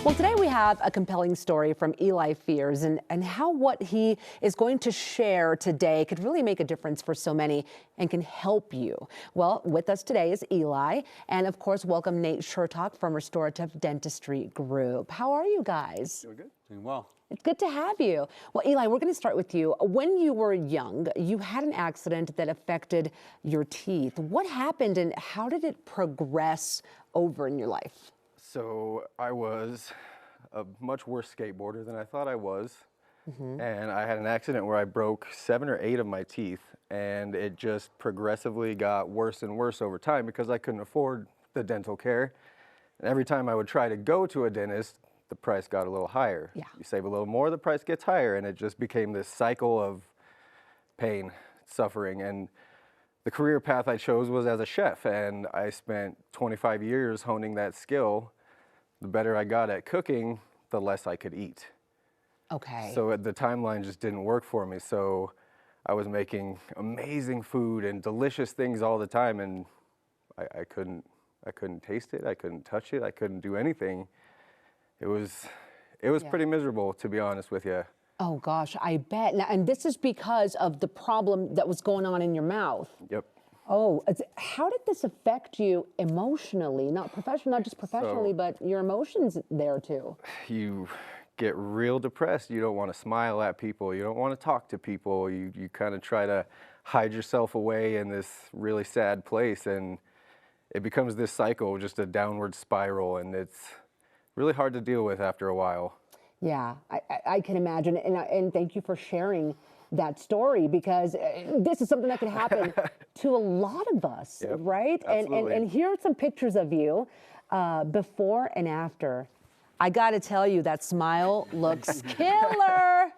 Well, today we have a compelling story from Eli F and how what he is going to share today could really make a difference for so many and can help you. Well, with us today is Eli, and of course, welcome Nate Chertok from Restorative Dentistry Group. How are you guys? Doing good. Doing well. It's good to have you. Well, Eli, we're going to start with you. When you were young, you had an accident that affected your teeth. What happened and how did it progress over in your life? So I was a much worse skateboarder than I thought I was. And I had an accident where I broke 7 or 8 of my teeth, and it just progressively got worse and worse over time because I couldn't afford the dental care. And every time I would try to go to a dentist, the price got a little higher. Yeah. You save a little more, the price gets higher, and it just became this cycle of pain, suffering. And the career path I chose was as a chef, and I spent 25 years honing that skill. The better I got at cooking, the less I could eat. Okay. So the timeline just didn't work for me. So I was making amazing food and delicious things all the time, and I couldn't taste it. I couldn't touch it. I couldn't do anything. It was pretty miserable, to be honest with you. Oh gosh, I bet. Now, and this is because of the problem that was going on in your mouth. Yep. Oh, how did this affect you emotionally? Not just professionally, but your emotions there too. You get real depressed. You don't want to smile at people. You don't want to talk to people. You kind of try to hide yourself away in this really sad place, and it becomes this cycle, just a downward spiral, and it's really hard to deal with after a while. Yeah, I can imagine, and thank you for sharing that story, because this is something that could happen to a lot of us, Yep, right? And here are some pictures of you before and after. I got to tell you, that smile looks killer.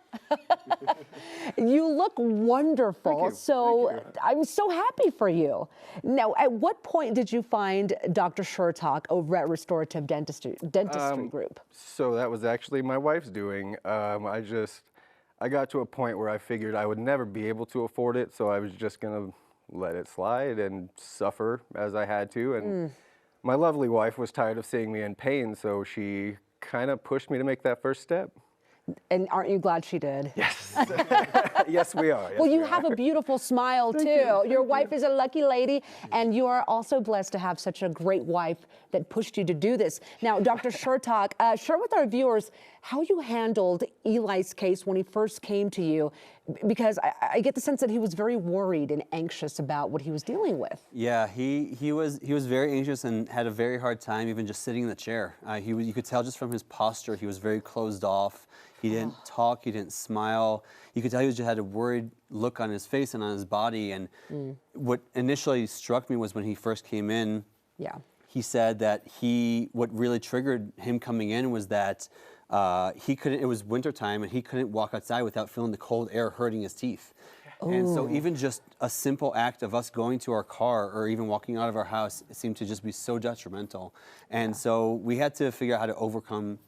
You look wonderful. Thank you. So Thank you. I'm so happy for you. Now, at what point did you find Dr. Chertok over at Restorative Dentistry Group? So that was actually my wife's doing. I got to a point where I figured I would never be able to afford it, so I was just gonna let it slide and suffer as I had to. And my lovely wife was tired of seeing me in pain, so she kind of pushed me to make that first step. And aren't you glad she did? Yes. Yes, we are. Yes, Well, you we have are. a beautiful smile, too. Your wife is a lucky lady, and you are also blessed to have such a great wife that pushed you to do this. Now, Dr. Chertok, share with our viewers how you handled Eli's case when he first came to you, because I get the sense that he was very worried and anxious about what he was dealing with. Yeah, he was very anxious and had a very hard time even just sitting in the chair. You could tell just from his posture, he was very closed off. He didn't talk, he didn't smile. You could tell he just had a worried look on his face and on his body. And what initially struck me was when he first came in, he said that what really triggered him coming in was that it was wintertime and he couldn't walk outside without feeling the cold air hurting his teeth. Ooh. And so even just a simple act of us going to our car or even walking out of our house seemed to just be so detrimental. And so we had to figure out how to overcome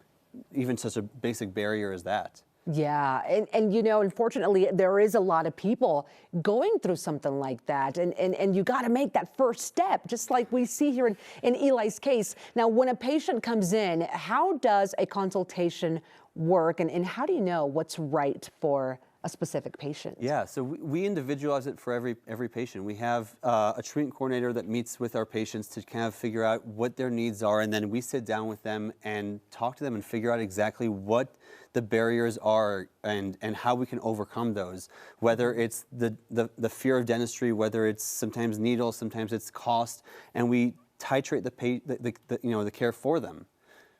even such a basic barrier as that. Yeah, and you know, unfortunately, there is a lot of people going through something like that, and you got to make that first step, just like we see here in Eli's case. Now, when a patient comes in, how does a consultation work, and how do you know what's right for a specific patient? Yeah, so we individualize it for every patient. We have a treatment coordinator that meets with our patients to kind of figure out what their needs are, and then we sit down with them and talk to them and figure out exactly what the barriers are and how we can overcome those. Whether it's the fear of dentistry, whether it's sometimes needles, sometimes it's cost, and we titrate the care for them.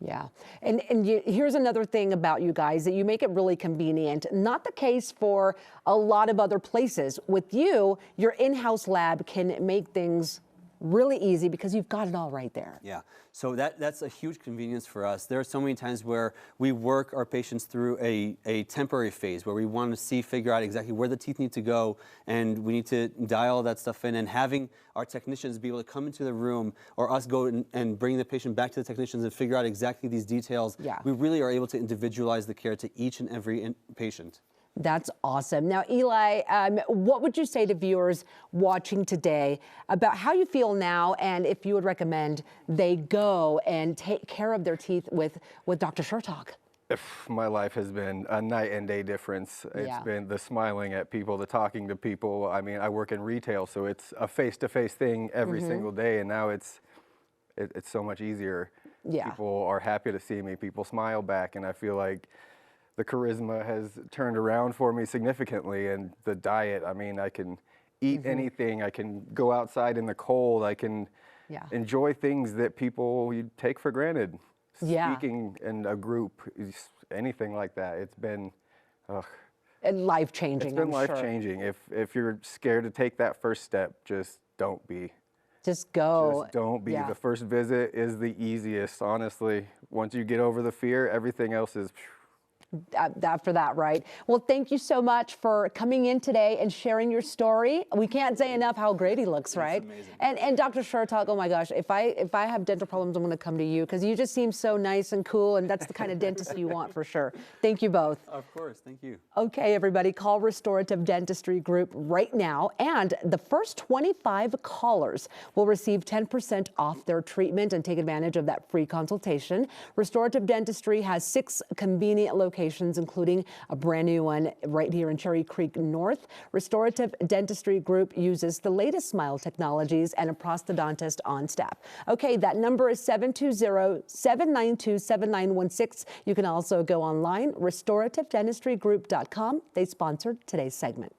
Yeah, and here's another thing about you guys, that you make it really convenient. Not the case for a lot of other places. With you, your in-house lab can make things really easy because you've got it all right there. Yeah, so that's a huge convenience for us. There are so many times where we work our patients through a temporary phase where we want to figure out exactly where the teeth need to go, and we need to dial all that stuff in, and having our technicians be able to come into the room or us go and bring the patient back to the technicians and figure out exactly these details. Yeah. We really are able to individualize the care to each and every patient. That's awesome. Now, Eli, what would you say to viewers watching today about how you feel now, and if you would recommend they go and take care of their teeth with Dr. Chertok? My life has been a night and day difference. It's been the smiling at people, the talking to people. I mean, I work in retail, so it's a face-to-face thing every single day, and now it's so much easier. Yeah. People are happy to see me. People smile back, and I feel like the charisma has turned around for me significantly. And the diet, I mean, I can eat anything. I can go outside in the cold. I can enjoy things that people you take for granted. Yeah. Speaking in a group, anything like that, it's been life-changing. It's been I'm sure. life-changing. If you're scared to take that first step, just don't be. Just go. Just don't be. Yeah. The first visit is the easiest, honestly. Once you get over the fear, everything else is. After that, right? Well, thank you so much for coming in today and sharing your story. We can't say enough how great he looks, right? Amazing. And Dr. Chertok, oh my gosh, if I have dental problems, I'm going to come to you because you just seem so nice and cool, and that's the kind of dentist you want for sure. Thank you both. Of course, thank you. Okay, everybody, call Restorative Dentistry Group right now, and the first 25 callers will receive 10% off their treatment and take advantage of that free consultation. Restorative Dentistry has 6 convenient locations, including a brand new one right here in Cherry Creek North. Restorative Dentistry Group uses the latest smile technologies and a prosthodontist on staff. Okay, that number is 720-792-7916. You can also go online, restorativedentistrygroup.com. They sponsored today's segment.